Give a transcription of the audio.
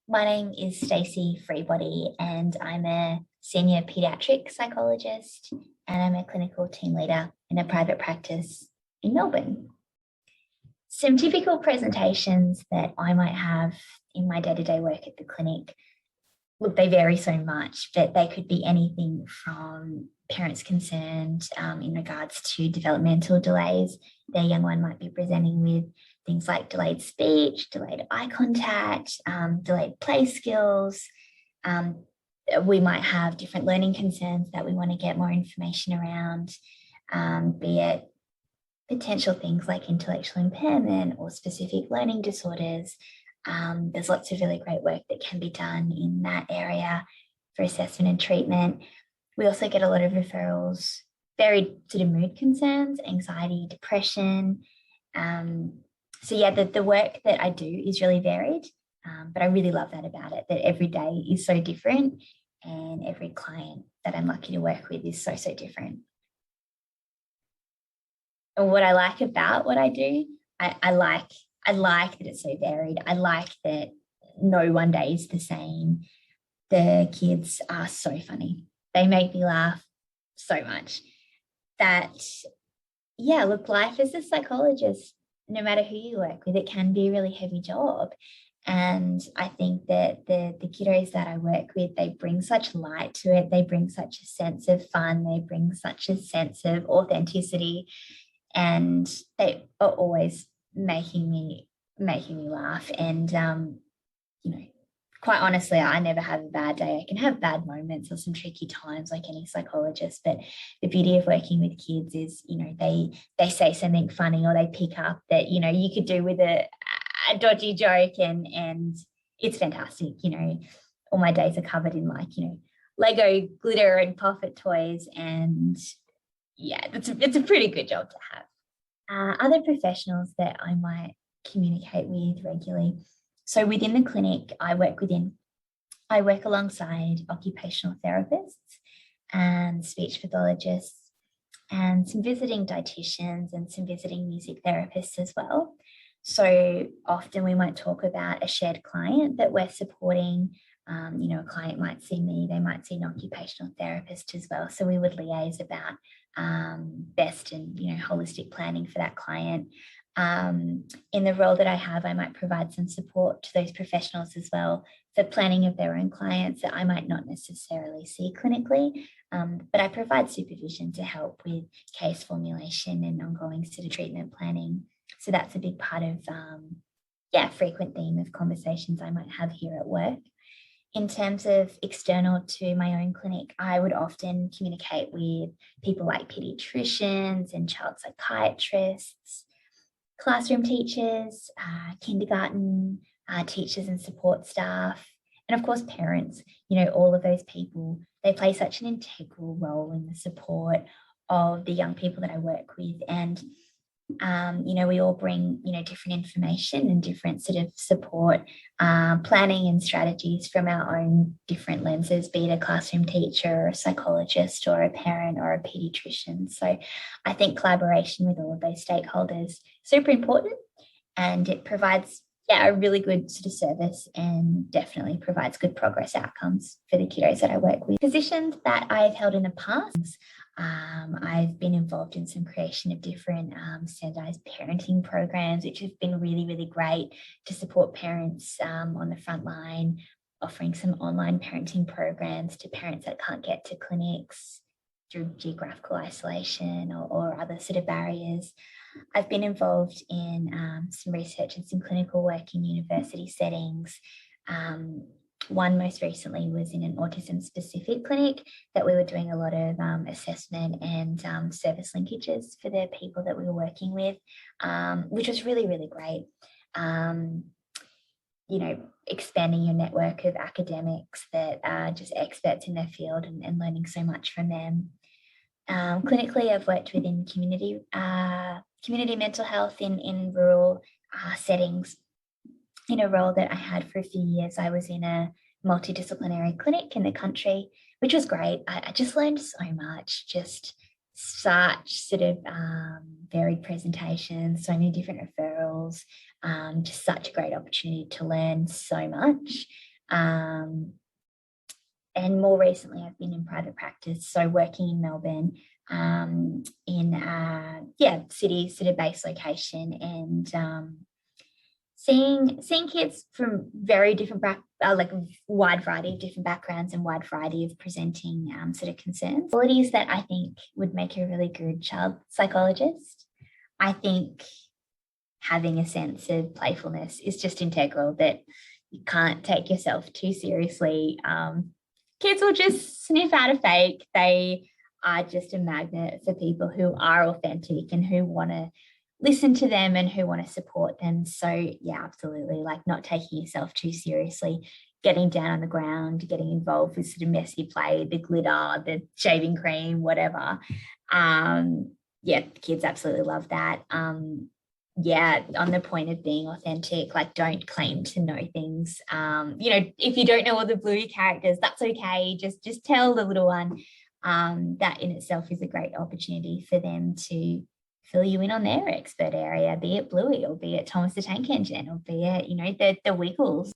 My name is Stacey Freebody, and I'm a senior paediatric psychologist, and I'm a clinical team leader in a private practice in Melbourne. Some typical presentations that I might have in my day-to-day work at the clinic, look, they vary so much, but they could be anything from parents concerned in regards to developmental delays. Their young one might be presenting with things like delayed speech, delayed eye contact, delayed play skills. We might have different learning concerns that we want to get more information around, be it potential things like intellectual impairment or specific learning disorders. There's lots of really great work that can be done in that area for assessment and treatment. We also get a lot of referrals, varied sort of mood concerns, anxiety, depression. The work that I do is really varied, but I really love that about it, that every day is so different and every client that I'm lucky to work with is so, so different. And what I like about what I do, I like that it's so varied. I like that no one day is the same. The kids are so funny. They make me laugh so much. Life as a psychologist, no matter who you work with, it can be a really heavy job. And I think that the kiddos that I work with, they bring such light to it. They bring such a sense of fun. They bring such a sense of authenticity. And they are always making me laugh. And, quite honestly, I never have a bad day. I can have bad moments or some tricky times like any psychologist, but the beauty of working with kids is, they say something funny or they pick up that, you could do with a dodgy joke and it's fantastic. All my days are covered in Lego glitter and Puffet toys, and it's a pretty good job to have. Other professionals that I might communicate with regularly. So within the clinic I work alongside occupational therapists and speech pathologists and some visiting dietitians and some visiting music therapists as well. So often we might talk about a shared client that we're supporting. A client might see me, they might see an occupational therapist as well. So we would liaise about best and holistic planning for that client. In the role that I have, I might provide some support to those professionals as well for planning of their own clients that I might not necessarily see clinically, but I provide supervision to help with case formulation and ongoing sort of treatment planning. So that's a big part of, frequent theme of conversations I might have here at work. In terms of external to my own clinic, I would often communicate with people like pediatricians and child psychiatrists, classroom teachers, kindergarten teachers and support staff, and of course parents. All of those people, they play such an integral role in the support of the young people that I work with. And we all bring different information and different sort of support, planning and strategies from our own different lenses, be it a classroom teacher or a psychologist or a parent or a pediatrician. So I think collaboration with all of those stakeholders super important, and it provides a really good sort of service and definitely provides good progress outcomes for the kiddos that I work with. Positions that I've held in the past, I've been involved in some creation of different standardized parenting programs, which have been really, really great to support parents on the front line, offering some online parenting programs to parents that can't get to clinics through geographical isolation or other sort of barriers. I've been involved in some research and some clinical work in university settings. One most recently was in an autism-specific clinic that we were doing a lot of assessment and service linkages for the people that we were working with, which was really, really great. Expanding your network of academics that are just experts in their field and learning so much from them. Clinically, I've worked within community mental health in rural settings. In a role that I had for a few years, I was in a multidisciplinary clinic in the country, which was great. I just learned so much, just such sort of varied presentations, so many different referrals, just such a great opportunity to learn so much. And more recently, I've been in private practice, so working in Melbourne, in city-based location, and seeing kids from very different like a wide variety of different backgrounds and wide variety of presenting sort of concerns. Qualities that I think would make a really good child psychologist. I think having a sense of playfulness is just integral, that you can't take yourself too seriously. Kids will just sniff out a fake. They are just a magnet for people who are authentic and who want to listen to them and who want to support them. So yeah, absolutely. Like not taking yourself too seriously, getting down on the ground, getting involved with sort of messy play, the glitter, the shaving cream, whatever. Yeah, kids absolutely love that. Yeah, on the point of being authentic, like don't claim to know things. If you don't know all the Bluey characters, that's okay. Just tell the little one. That in itself is a great opportunity for them to fill you in on their expert area, be it Bluey or be it Thomas the Tank Engine or be it, the Wiggles.